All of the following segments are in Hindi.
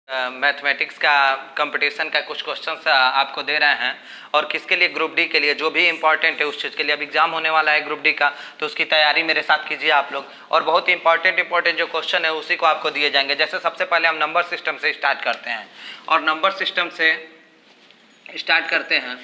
मैथमेटिक्स का कंपटीशन का कुछ क्वेश्चंस आपको दे रहे हैं और किसके लिए, ग्रुप डी के लिए, जो भी इंपॉर्टेंट है उस चीज़ के लिए। अब एग्जाम होने वाला है ग्रुप डी का, तो उसकी तैयारी मेरे साथ कीजिए आप लोग। और बहुत इंपॉर्टेंट जो क्वेश्चन है उसी को आपको दिए जाएंगे। जैसे सबसे पहले हम नंबर सिस्टम से स्टार्ट करते हैं, और नंबर सिस्टम से स्टार्ट करते हैं।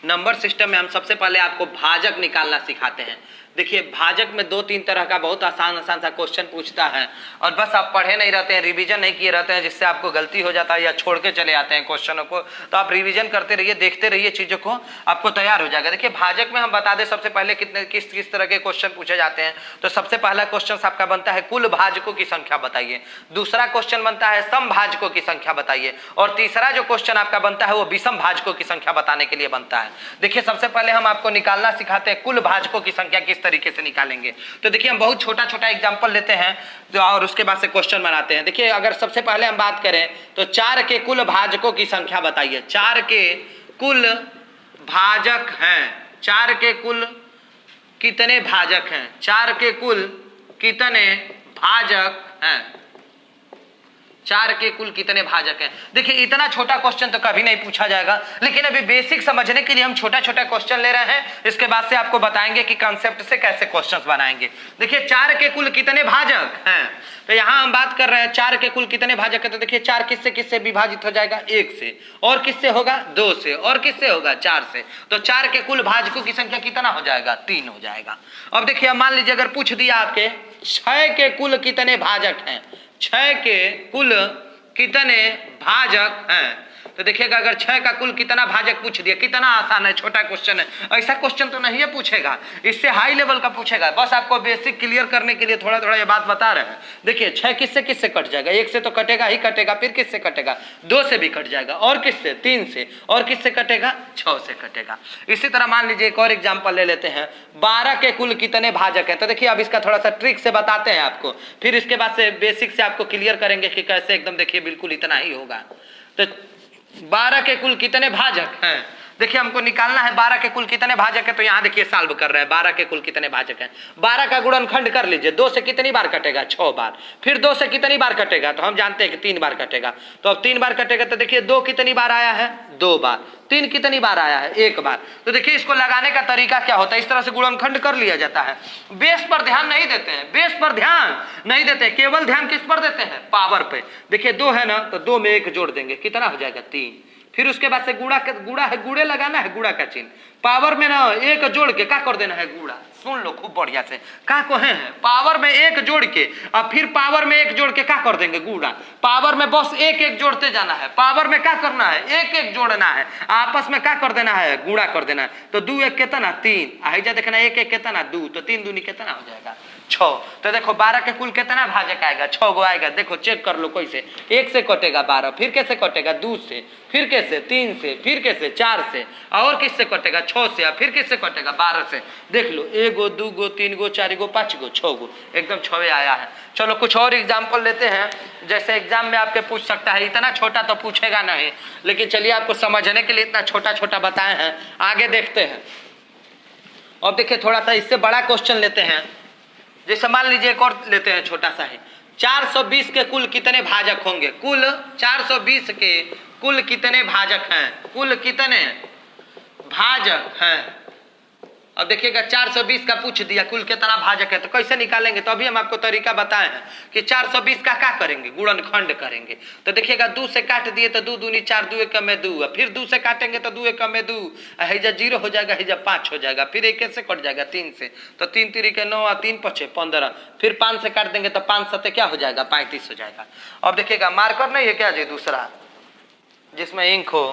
नंबर सिस्टम में हम सबसे पहले आपको भाजक निकालना सिखाते हैं। देखिए, भाजक में 2-3 तरह का बहुत आसान सा क्वेश्चन पूछता है, और बस आप पढ़े नहीं रहते हैं, रिवीजन नहीं किए रहते हैं, जिससे आपको गलती हो जाता है या छोड़ के चले आते हैं क्वेश्चनों को। तो आप रिवीजन करते रहिए, देखते रहिए चीज़ों को, आपको तैयार हो जाएगा। देखिए, भाजक में हम बता दें सबसे पहले किस तरह के क्वेश्चन पूछे जाते हैं। तो सबसे पहला क्वेश्चन आपका बनता है कुल भाजकों की संख्या बताइए। दूसरा क्वेश्चन बनता है सम भाजकों की संख्या बताइए। और तीसरा जो क्वेश्चन आपका बनता है वो विषम भाजकों की संख्या बताने के लिए बनता है। देखिए, सबसे पहले हम आपको निकालना सिखाते हैं कुल भाजकों की संख्या किस तरीके से निकालेंगे। तो देखिए, हम बहुत छोटा एग्जांपल लेते हैं और उसके बाद से क्वेश्चन बनाते हैं। देखिए, अगर सबसे पहले हम बात करें तो 4 के कुल भाजकों की संख्या बताइए। 4 के कुल भाजक हैं, 4 के कुल कितने भाजक हैं, 4 के कुल कितने भाजक हैं, 4 के कुल कितने भाजक हैं। देखिए, इतना छोटा क्वेश्चन तो कभी नहीं पूछा जाएगा, लेकिन अभी बेसिक समझने के लिए हम छोटा क्वेश्चन ले रहे हैं। इसके बाद से आपको बताएंगे कि कॉन्सेप्ट से कैसे क्वेश्चंस बनाएंगे। देखिए, 4 के कुल कितने भाजक हैं, तो यहां हम बात कर रहे हैं 4 के कुल कितने भाजक है। तो देखिए, 4 किससे विभाजित हो जाएगा, 1 से, और किससे होगा, 2 से, और किससे होगा, 4 से। तो 4 के कुल भाजकों की संख्या कितना हो जाएगा, 3 हो जाएगा। अब देखिए, अब मान लीजिए अगर पूछ दिया आपके 6 के कुल कितने भाजक हैं, 6 के कुल कितने भाजक हैं। तो देखिएगा, अगर 6 का कुल कितना भाजक पूछ दिया, कितना आसान है, छोटा क्वेश्चन है। ऐसा क्वेश्चन तो नहीं है पूछेगा, इससे हाई लेवल का पूछेगा। बस आपको बेसिक क्लियर करने के लिए थोड़ा ये बात बता रहे हैं। देखिए, 6 किससे कट जाएगा, 1 से तो कटेगा ही कटेगा, फिर किससे कटेगा, 2 से भी कट जाएगा, और किससे, 3 से, और किससे कटेगा, 6 से कटेगा। इसी तरह मान लीजिए एक और एग्जाम्पल ले लेते हैं, 12 के कुल कितने भाजक है। तो देखिए, अब इसका थोड़ा सा ट्रिक से बताते हैं आपको, फिर इसके बाद से बेसिक से आपको क्लियर करेंगे कि कैसे एकदम। देखिए, बिल्कुल इतना ही होगा। तो 12 के कुल कितने भाजक हैं, देखिए हमको निकालना है 12 के कुल कितने भाजक है। तो यहाँ देखिए सॉल्व कर रहे हैं, 12 के कुल कितने भाजक हैं। 12 का गुणनखंड कर लीजिए, 2 से कितनी बार कटेगा, 6 बार, फिर 2 से कितनी बार कटेगा, तो हम जानते हैं कि 3 बार कटेगा। तो अब 3 बार कटेगा, तो देखिए 2 कितनी बार आया है, 2 बार, 3 कितनी बार आया है, 1 बार। तो देखिए, इसको लगाने का तरीका क्या होता है, इस तरह से गुणनखंड कर लिया जाता है। बेस पर ध्यान नहीं देते हैं, बेस पर ध्यान नहीं देते, केवल ध्यान किस पर देते हैं, पावर पे। देखिए, 2 है ना, तो 2 में 1 जोड़ देंगे, कितना हो जाएगा, 3। फिर उसके बाद से गुड़ा है, गुड़े लगाना है, गुड़ा का चिन्ह। पावर में ना 1 जोड़ के क्या कर देना है, गुड़ा। सुन लो खूब बढ़िया से, क्या कहे हैं, पावर में 1 जोड़ के, और फिर पावर में 1 जोड़ के क्या कर देंगे, गुड़ा। पावर में बस 1 जोड़ते जाना है, पावर में क्या करना है, 1 जोड़ना है, आपस में क्या कर देना है, गुड़ा कर देना है। तो 2 1 कितना, 3, आइजा देखना 1 1 कितना, 2, तो 3 दूनी कितना हो जाएगा, 6। तो देखो 12 के कुल कितना भाजक आएगा, 6 गो आएगा। देखो चेक कर लो कैसे, 1 से कटेगा 12, फिर कैसे कटेगा, 2 से, फिर कैसे, 3 से, फिर कैसे, 4 से, और किससे कटेगा, 6 से, फिर किससे कटेगा, 12 से। देख लो 1 गो, 2 गो, 3 गो, 4 गो, 5 गो, 6 गो, एकदम 6 आया है। चलो कुछ और एग्जाम्पल लेते हैं, जैसे एग्जाम में आपके पूछ सकता है। इतना छोटा तो पूछेगा नहीं, लेकिन चलिए आपको समझने के लिए इतना छोटा बताए हैं, आगे देखते हैं। अब देखिए, थोड़ा सा इससे बड़ा क्वेश्चन लेते हैं। जैसे मान लीजिए एक और लेते हैं छोटा सा ही, 420 के कुल कितने भाजक होंगे, कुल 420 के कुल कितने भाजक हैं, कुल कितने भाजक हैं। अब देखिएगा, 420 का पूछ दिया, कुल कितना भाजक है, तो कैसे निकालेंगे। तो अभी हम आपको तरीका बताए हैं कि 420 का क्या करेंगे, गुणनखंड करेंगे। तो देखिएगा, 2 से काट दिए तो 2 दूनी 4, 2 1 में 2, फिर 2 से काटेंगे तो 2 1 में 2, हैजा 0 हो जाएगा, हैजा 5 हो जाएगा, फिर 1 से कट जाएगा 3 से, तो 3 3 के 9 और 3 5 15, फिर 5 से काट देंगे तो 5 7 क्या हो जाएगा, 35 हो जाएगा। अब देखिएगा, मार्कर नहीं है क्या जी दूसरा, जिसमें इंक हो।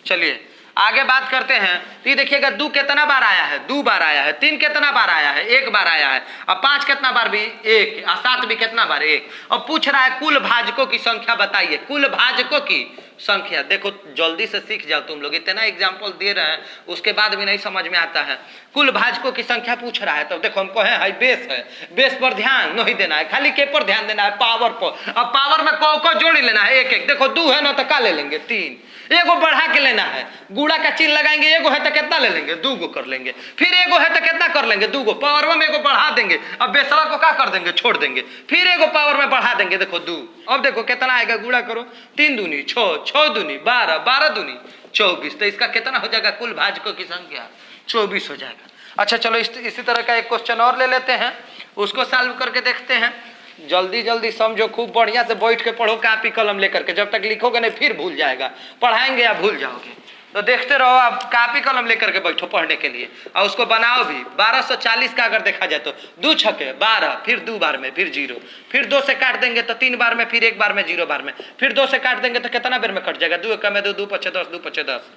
चलिए आगे बात करते हैं। तो ये देखिएगा, 2 कितना बार आया है, 2 बार आया है, 3 कितना बार आया है, 1 बार आया है, अब 5 कितना बार भी, 1, और 7 भी कितना बार, 1। अब पूछ रहा है कुल भाजकों की संख्या बताइए, कुल भाजकों की संख्या। देखो जल्दी से सीख जाओ तुम लोग, इतना एग्जाम्पल दे रहे हैं उसके बाद भी नहीं समझ में आता है। कुल भाजकों की संख्या पूछ रहा है, तो देखो हमको है बेस है, बेस पर ध्यान नहीं देना है, खाली के पर ध्यान देना है, पावर पर। अब पावर में को जोड़ लेना है 1 1। देखो 2 है ना, तो क्या ले लेंगे, 3, एगो बढ़ा के लेना है, गुड़ा का चिन्ह लगाएंगे, एगो है तो कितना ले लेंगे, 2 गो कर लेंगे, फिर एगो है तो कितना कर लेंगे, 2 गो, पावरवा में एगो बढ़ा देंगे, अब बेसवा को क्या कर देंगे, छोड़ देंगे, फिर एगो पावर में बढ़ा देंगे, देखो 2, अब देखो कितना आएगा, गुड़ा करो, 3 दूनी 6, 6 दूनी 12, 12 दूनी 24, तो इसका कितना हो जाएगा, कुल भाजकों की संख्या 24 हो जाएगा। अच्छा चलो इसी तरह का एक क्वेश्चन और ले लेते हैं, उसको सॉल्व करके देखते हैं। जल्दी जल्दी समझो, खूब बढ़िया से बैठ के पढ़ो कापी कलम लेकर के, जब तक लिखोगे नहीं फिर भूल जाएगा, पढ़ाएंगे या भूल जाओगे, तो देखते रहो, आप कापी कलम लेकर के बैठो पढ़ने के लिए और उसको बनाओ भी। 1240 का अगर देखा जाए तो 2 छक्के 12, फिर 2 बार में, फिर 0, फिर 2 से काट देंगे तो 3 बार में, फिर 1 बार में 0 बार में, फिर 2 से काट देंगे तो कितना बेर में कट जाएगा, 2 एकम में 2, 2 पचे 10, 2 पचे 10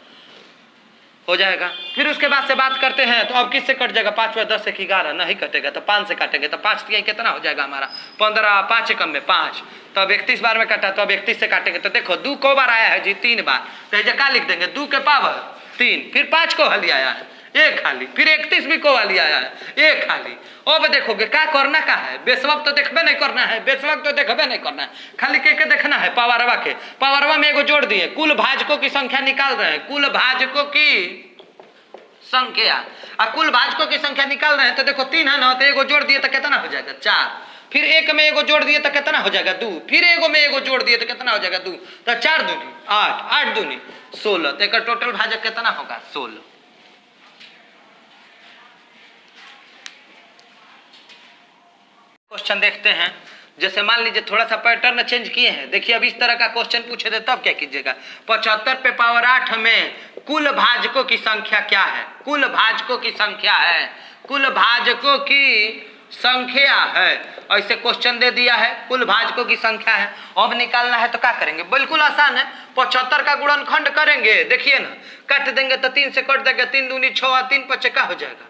हो जाएगा। फिर उसके बाद से बात करते हैं, तो अब किससे कट जाएगा, 5 × 10 = 11, नहीं कटेगा तो 5 से काटेंगे, तो 5 तिहाई कितना हो जाएगा हमारा 15, 5 एकम में 5, तो अब 31 बार में कटा, तो अब 31 से काटेंगे, तो देखो 2 को बार आया है जी, 3 बार, तो ये क्या लिख देंगे, 2 के पावर 3, फिर 5 को हली आया है 1 खाली, फिर 31 भी को वाली आया है 1 खाली। अब देखोगे क्या करना का है, बेसवक तो देखबे नहीं करना है, बेसवक तो देखबे नहीं करना है, खाली के देखना है पावरवा के, पावरवा में एगो जोड़ दिए, कुल भाजकों की संख्या निकाल रहे हैं, कुल भाजकों की संख्या, और कुल भाजकों की संख्या निकाल रहे हैं, तो देखो 3 है ना, तो एगो जोड़ दिए तो कितना हो जाएगा 4, फिर 1 में एगो जोड़ दिए तो कितना हो जाएगा 2, फिर एगो में एगो जोड़ दिए तो कितना हो जाएगा 2, तो 4 दूनी 8, 8 दूनी 16, तो एक टोटल भाजक कितना होगा 16। क्वेश्चन देखते हैं, जैसे मान लीजिए थोड़ा सा पैटर्न चेंज किए हैं, देखिए अब इस तरह का क्वेश्चन पूछे थे तब क्या कीजिएगा, 75 पे पावर 8 में कुल भाजकों की संख्या क्या है, कुल भाजकों की संख्या है, कुल भाजकों की संख्या है, ऐसे क्वेश्चन दे दिया है, कुल भाजकों की संख्या है, अब निकालना है तो क्या करेंगे, बिल्कुल आसान है, 75 का गुणनखंड करेंगे, देखिए ना, काट देंगे तो 3 से कट देंगे, 3 दूनी 6, 3 पचे का हो जाएगा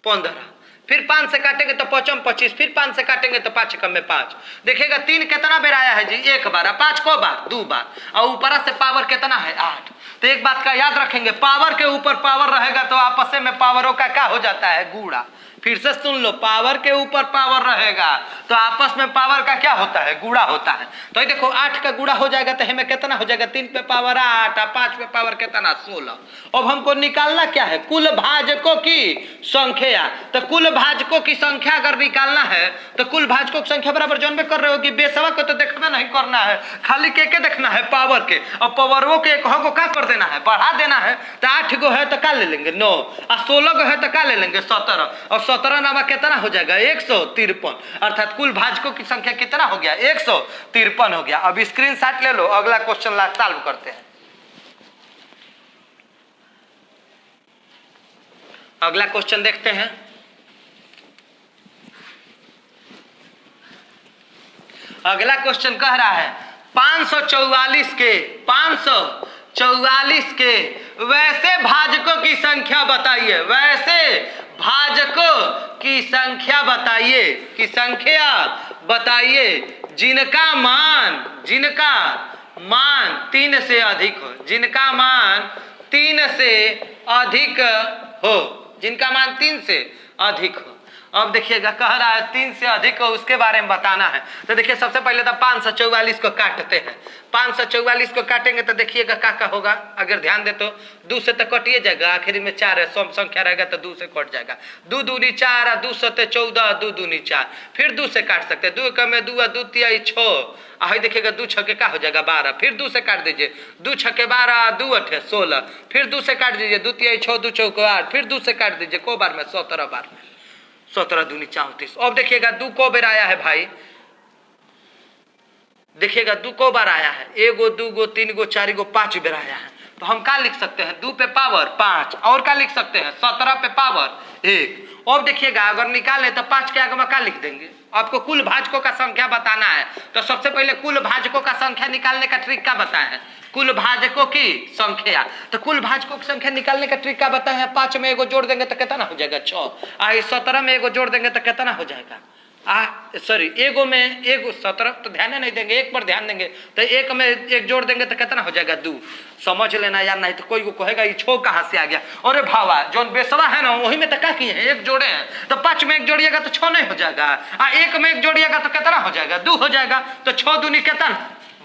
15, फिर 5 से काटेंगे तो 5 × 25, फिर 5 से काटेंगे तो 5 एकम में 5, देखिएगा 3 कितना बेर आया है जी, 1 बार, 5 को बार 2 बार, और ऊपर से पावर कितना है 8, तो एक बात का याद रखेंगे, पावर के ऊपर पावर रहेगा तो आपस में पावरों का क्या हो जाता है, गुणा, फिर से सुन लो, पावर के ऊपर पावर रहेगा तो आपस में पावर का क्या होता है, गुणा होता है, तो ये देखो 8 का गुणा हो जाएगा तो हमें कितना हो जाएगा, 3 पे पावर 8 और 5 पे पावर कितना 16। अब हमको निकालना क्या है, कुल भाजकों की संख्या, तो कुल भाजकों की संख्या अगर निकालना है तो कुल भाजकों की संख्या बराबर जानबे कर रहे हो कि बेसवा को तो देखना नहीं करना है, खाली के देखना है पावर के, और पावरों के एक को क्या कर देना है, बढ़ा देना है, तो 8 गो है तो क्या ले लेंगे 9, और 16 गो है तो क्या ले लेंगे 17, और 17 नामा कितना हो जाएगा 153, अर्थात कुल भाजकों की संख्या कितना हो गया 153 हो गया। अब स्क्रीनशॉट ले लो, अगला क्वेश्चन सॉल्व करते हैं। अगला क्वेश्चन देखते हैं, अगला क्वेश्चन कह रहा है 544 के वैसे भाजकों की संख्या बताइए, वैसे भाजकों की संख्या बताइए, की संख्या बताइए जिनका मान 3 से अधिक हो, जिनका मान 3 से अधिक हो, जिनका मान 3 से अधिक हो। अब देखिएगा कह रहा है 3 से अधिक हो, उसके बारे में बताना है, तो देखिए सबसे पहले तो 544 को काटते हैं, 544 को काटेंगे तो देखिएगा क्या होगा, अगर ध्यान दे तो 2 से तो कटिए जाएगा, आखिर में 4 है, सम संख्या रहेगा तो 2 से कट जाएगा, 2 दूनी 4, 2 सते 14, 2 दूनी 4, फिर 2 से काट सकते हैं, 2 एकम में 2, 2 तिहाई 6, आई देखिएगा 2 छक्के क्या हो जाएगा 12, फिर 2 से काट दीजिए, 2 छक्के 12, 2 अठे 16, फिर 2 से काट दीजिए, 2 तिहाई 6, 2 चौके 8, फिर 2 से काट दीजिए, को बार में 17 बार, 17 दूनी 34। अब देखिएगा 2 को बेर आया है भाई, देखिएगा 2 को बार आया है, 1 गो 2 गो 3 गो 4 गो 5 बेर आया है, तो हम क्या लिख सकते हैं 2 पे पावर 5, और क्या लिख सकते हैं 17 पे पावर 1। अब देखिएगा अगर निकाले तो 5 के आगे में क्या लिख देंगे, आपको कुल भाजकों का संख्या बताना है, तो सबसे पहले कुल भाजकों का संख्या निकालने का ट्रिक क्या बताया है, कुल भाजकों की संख्या, तो कुल भाजकों की संख्या निकालने का ट्रिक क्या बताया है, 5 में एगो जोड़ देंगे तो कितना हो जाएगा 6, 17 में एगो जोड़ देंगे तो कितना हो जाएगा, सॉरी एगो में एगो 17 तो ध्यान नहीं देंगे, एक पर ध्यान देंगे, तो 1 में 1 जोड़ देंगे तो कितना हो जाएगा 2, समझ लेना यार, नहीं तो कोई को कहेगा ये 6 कहाँ से आ गया, अरे भावा जो बेसवा है ना वही में तो क्या किए हैं 1 जोड़े हैं, तो 5 में 1 जोड़िएगा तो 6 नहीं हो जाएगा, 1 में 1 जोड़िएगा तो कितना हो जाएगा 2 हो जाएगा, तो 6 दूनी कितना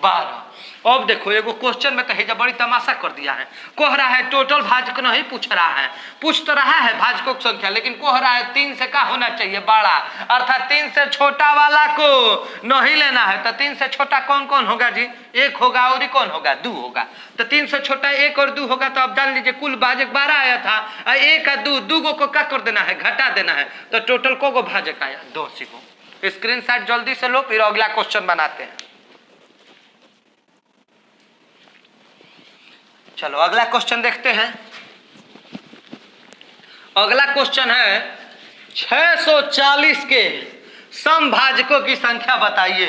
12, अब देखो एगो क्वेश्चन में कहीं बड़ी तमाशा कर दिया है, कह रहा है टोटल भाजक नहीं पूछ रहा है, पूछ तो रहा है भाजकों की संख्या, लेकिन कह रहा है 3 से का होना चाहिए बड़ा, अर्थात 3 से छोटा वाला को नहीं लेना है। तो 3 से छोटा कौन कौन होगा जी? 1 होगा और कौन होगा? 2 होगा। तो 3 से छोटा 1 और 2 होगा। तो अब जान लीजिए कुल भाजक 12 आया था, 1 और 2 को क्या कर देना है? घटा देना है। तो टोटल को भाजक आया? 2 को। स्क्रीनशॉट जल्दी से लो, फिर अगला क्वेश्चन बनाते हैं। चलो अगला क्वेश्चन देखते हैं। अगला क्वेश्चन है 640 के समभाजकों की संख्या बताइए।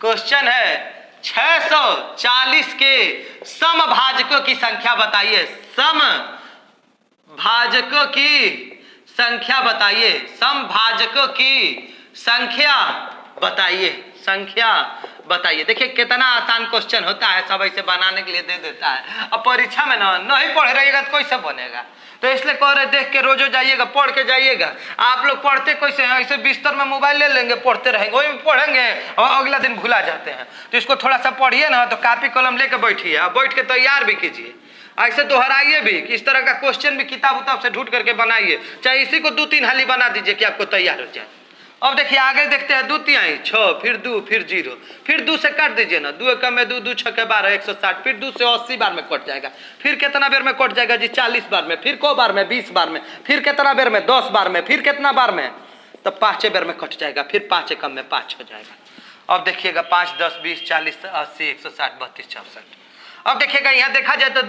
क्वेश्चन है 640 के समभाजकों की संख्या बताइए। समभाजकों की संख्या बताइए। समभाजकों की संख्या बताइए। संख्या बताइए। देखिए कितना आसान क्वेश्चन होता है, सब ऐसे बनाने के लिए दे देता है। अब परीक्षा में ना नहीं पढ़ रहिएगा तो कैसे बनेगा? तो इसलिए कह रहे देख के रोजो जाइएगा, पढ़ के जाइएगा। आप लोग पढ़ते कैसे हैं? ऐसे बिस्तर में मोबाइल ले लेंगे, पढ़ते रहेंगे, वही पढ़ेंगे और अगला दिन भुला जाते हैं। तो इसको थोड़ा सा पढ़िए ना, तो कापी कलम लेके बैठिए, अब बैठ के तैयार भी कीजिए, ऐसे दोहराइए भी कि इस तरह का क्वेश्चन भी किताब उताब से ढूंढ करके बनाइए, चाहे इसी को 2-3 हाली बना दीजिए कि आपको तैयार हो जाए। अब देखिए आगे देखते हैं। 2 तिहाई 6, फिर 2, फिर 0, फिर 2 से काट दीजिए ना, 2 एकम में 2, 2 छक्के 12, 160, फिर 2 से 80 बार में कट जाएगा। फिर कितना बेर में कट जाएगा जी? 40 बार में। फिर को बार में? 20 बार में। फिर कितना बेर में? 10 बार में। फिर कितना बार में? तो 5 बेर में कट जाएगा। फिर 5 एकम में 5 हो जाएगा। अब देखिएगा 5, 10, 20, 40, 80, 160, 32, 64। अब देखिएगा यहाँ देखा जाए तो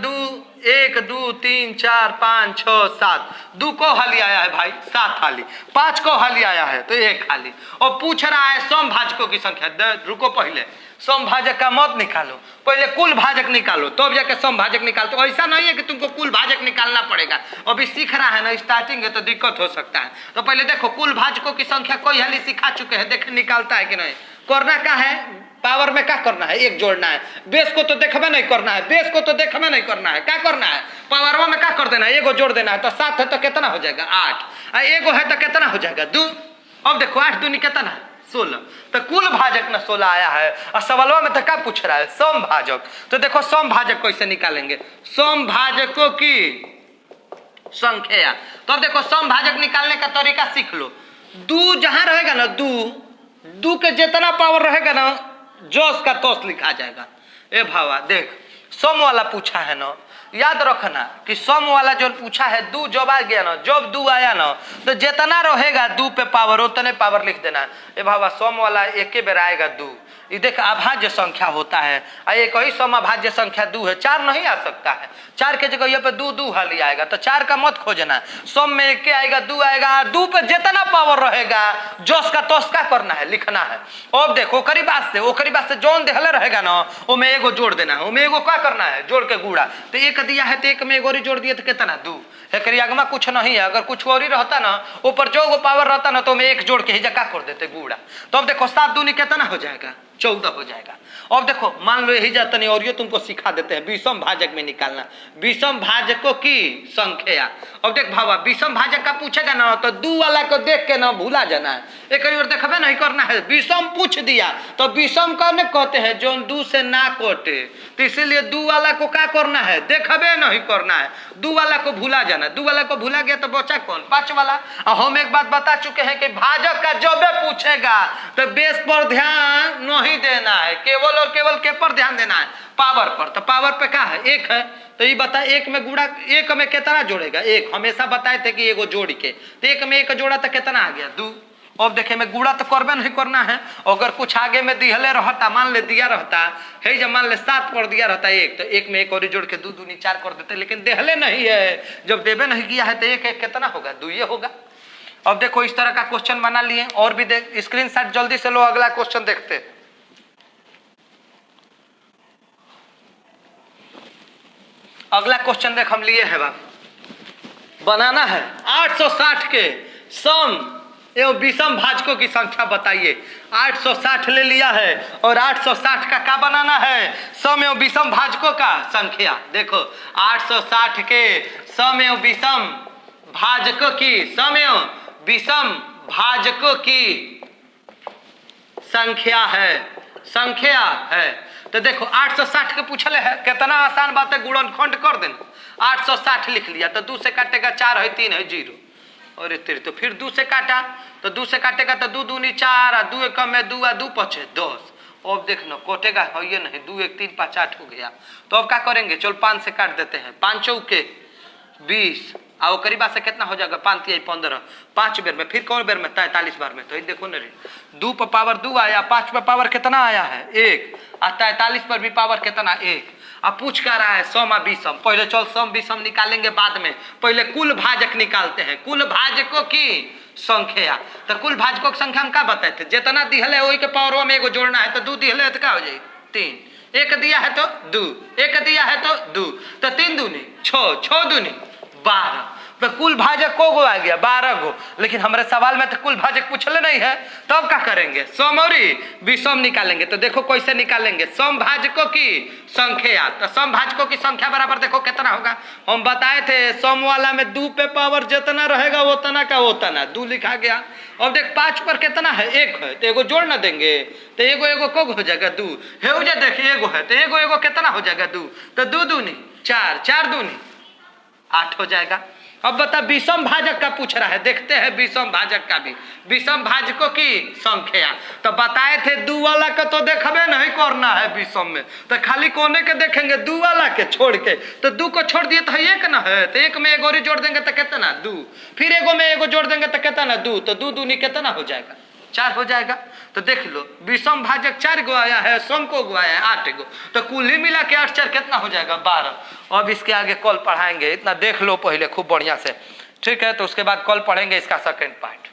1, 2, 3, 4, 5, 6, 7, 2 को हाली आया है भाई, 7 हाली। 5 को हाली आया है तो 1 हाली। और पूछ रहा है समभाजकों की संख्या। रुको, पहले समभाजक का मत निकालो, पहले कुल भाजक निकालो, तब तो जाके समभाजक निकालो। तो ऐसा नहीं है कि तुमको कुल भाजक निकालना पड़ेगा, अभी सीख रहा है ना, स्टार्टिंग है तो दिक्कत हो सकता है। तो पहले देखो कुल भाजकों की संख्या कोई हाली सिखा चुके हैं, देख निकालता है कि नहीं। करना क्या है? पावर में क्या करना है? 1 जोड़ना है। बेस को तो देखबे नहीं करना है, बेस को तो देखबे नहीं करना है, क्या करना है? पावर में क्या कर देना है? 1 जोड़ देना है। तो 7 है तो कितना हो जाएगा? 8। 1 है तो कितना हो जाएगा? 2। अब देखो 8 दूनी कितना है? 16। तो कुल भाजक ना 16 आया है। और सवालों में तो क्या पूछ रहा है? समभाजक। तो देखो समभाजक कैसे निकालेंगे? समभाजकों की संख्या। तो अब देखो समभाजक निकालने का तरीका सीख लो। 2 जहां रहेगा ना, 2 के जितना पावर रहेगा ना, जोश का तोस लिखा जाएगा। ए भावा देख, सम वाला पूछा है ना, याद रखना कि सम वाला जो पूछा है 2 जब आ गया ना, जब 2 आया ना, तो जितना रहेगा 2 पे पावर उतने पावर लिख देना। ए भावा सम वाला एक बेर आएगा 2। ये देख अभाज्य संख्या होता है, एक ही समभाज्य संख्या 2 है, 4 नहीं आ सकता है। 4 के जगह पे 2 हाली आएगा, तो 4 का मत खोजना। सम में 1 आएगा, 2 आएगा, 2 पे जितना पावर रहेगा जोश का तोस का करना है, लिखना है। अब देखो ओकरी बात से जोन देहले रहेगा ना, वो में 1 जोड़ देना है। वो में 1 क्या करना है? जोड़ के गुड़ा। तो 1 दिया है तो 1 में 1 और जोड़ दिए तो कितना? 2। एकरी आगमा कुछ नहीं है। अगर कुछ और ही रहता ना, ऊपर जो वो पावर रहता ना, तो मैं 1 जोड़ के ही जगह कर देते गुड़ा। तो अब देखो 7 दूनी कितना हो जाएगा? 14 हो जाएगा। अब देखो मान लो यही जाता नहीं, और ये तुमको सिखा देते हैं विषम भाजक में निकालना, विषम भाजकों की संख्या। अब देख भावा विषम भाजक का पूछेगा ना, तो 2 वाला को देख के ना भूला जाना है, एक और देखबे नहीं करना है। विषम पूछ दिया तो विषम कौन कहते हैं? जो 2 से ना कटे। तो इसीलिए 2 वाला को क्या करना है? देखबे नहीं करना है। 2 वाला को भूला जाना। 2 वाला को भूला गया तो बचा कौन? 5 वाला। और हम एक बात बता चुके हैं कि भाजक का जब पूछेगा तो बेस पर ध्यान नहीं देना है, केवल और केवल के पर ध्यान देना है? पावर पर। तो पावर पे क्या है? 1 है। तो ये बता 1 में गुड़ा, 1 में कितना जोड़ेगा? 1। हमेशा बताए थे कि 1 जोड़ के, तो 1 में 1 जोड़ा तो कितना आ गया? 2। अब देखे में गुड़ा तो करबे नहीं करना है। अगर कुछ आगे में दिहले रहता, मान ले दिया रहता है, जब मान ले 7 पर दिया रहता 1, तो 1 में 1 और जोड़ के 2 दूनी 4 कर देते, लेकिन देहले नहीं है। जब देवे नहीं किया है तो 1 कितना होगा? 2 ये होगा। अब देखो इस तरह का क्वेश्चन बना लिए, और भी देख स्क्रीनशॉट जल्दी से लो, अगला क्वेश्चन देखते। अगला क्वेश्चन देख हम लिए है बाबू, बनाना है 860 के सम एवं विषम भाजकों की संख्या बताइए। 860 ले लिया है और 860 का क्या बनाना है? सम एवं विषम भाजकों का संख्या। देखो 860 के सम एवं विषम भाजकों की, सम एवं विषम भाजकों की संख्या है, संख्या है। तो देखो 860 के पूछले है, कितना आसान बात है, गुणनखंड कर देना। 860 लिख लिया तो 2 से काटेगा 4 है, 3 है 0, और तेरे तो फिर 2 से काटा तो 2 से काटेगा तो 2 दूनी 4, 2 कम में 2 2 पचे 10। अब देखना कोटेगा है ये नहीं, 2 1 3 5 8 हो गया। तो अब क्या करेंगे, चलो 5 से काट देते हैं, 5 चौके 20 और करीबा से कितना हो जाएगा, 5 3 15, 5 बेर में, फिर कौन बेर में, 43 बार में। तो ये देखो ना रे, 2 पर पावर 2 आया, 5 पर पावर कितना आया है 1, और 43 पर भी पावर कितना 1। अब पूछ कर रहा है सम और विषम, पहले चल सम विषम निकालेंगे बाद में, पहले कुल भाजक निकालते हैं, कुल भाजकों की संख्या। तो कुल भाजकों की संख्या हम क्या बताए थे, जितना दिहले वही के पावर में एगो जोड़ना है, तो 2 दिहले तो क्या हो जाए 3, 1 दिया है तो 2, 1 दिया है तो 2, तो 3 दूनी 6, 6 दूनी 12। तो कुल भाजक को आ गया 12 गो, लेकिन हमारे सवाल में तो कुल भाजक पूछले नहीं है। तो अब क्या करेंगे, सम और विषम निकालेंगे। तो देखो कैसे निकालेंगे, सम भाजकों की संख्या, तो सम भाजकों की संख्या बराबर देखो कितना होगा, हम बताए थे सम वाला में 2 पे पावर जितना रहेगा उतना का उतना 2 लिखा गया। अब देख 5 पर कितना है 1 है, तो एगो जोड़ ना देंगे, तो एगो एगो को हो जाएगा 2 है, देखिए एगो है तो एगो एगो कितना हो जाएगा 2, तो 2 दूनी 4, 4 दूनी 8 हो जाएगा। अब बता विषम भाजक का पूछ रहा है, देखते हैं विषम भाजक का भी, विषम भाजकों की संख्या। तो बताए थे 2 वाला का तो देखबे नहीं करना है विषम में, तो खाली कोने के देखेंगे 2 वाला के छोड़ के, तो 2 को छोड़ दिए तो 1 ना है, तो 1 में एगो और जोड़ देंगे तो कितना 2, फिर एगो में एगो जोड़ देंगे तो कितना 2, तो 2 दूनी कितना हो जाएगा 4 हो जाएगा। तो देख लो विषम भाजक 4 गो आया है, सम को गो आया है 8 गो, तो कुल ही मिला के 8 4 कितना हो जाएगा 12। अब इसके आगे कल पढ़ाएंगे, इतना देख लो पहले खूब बढ़िया से, ठीक है, तो उसके बाद कल पढ़ेंगे इसका सेकंड पार्ट।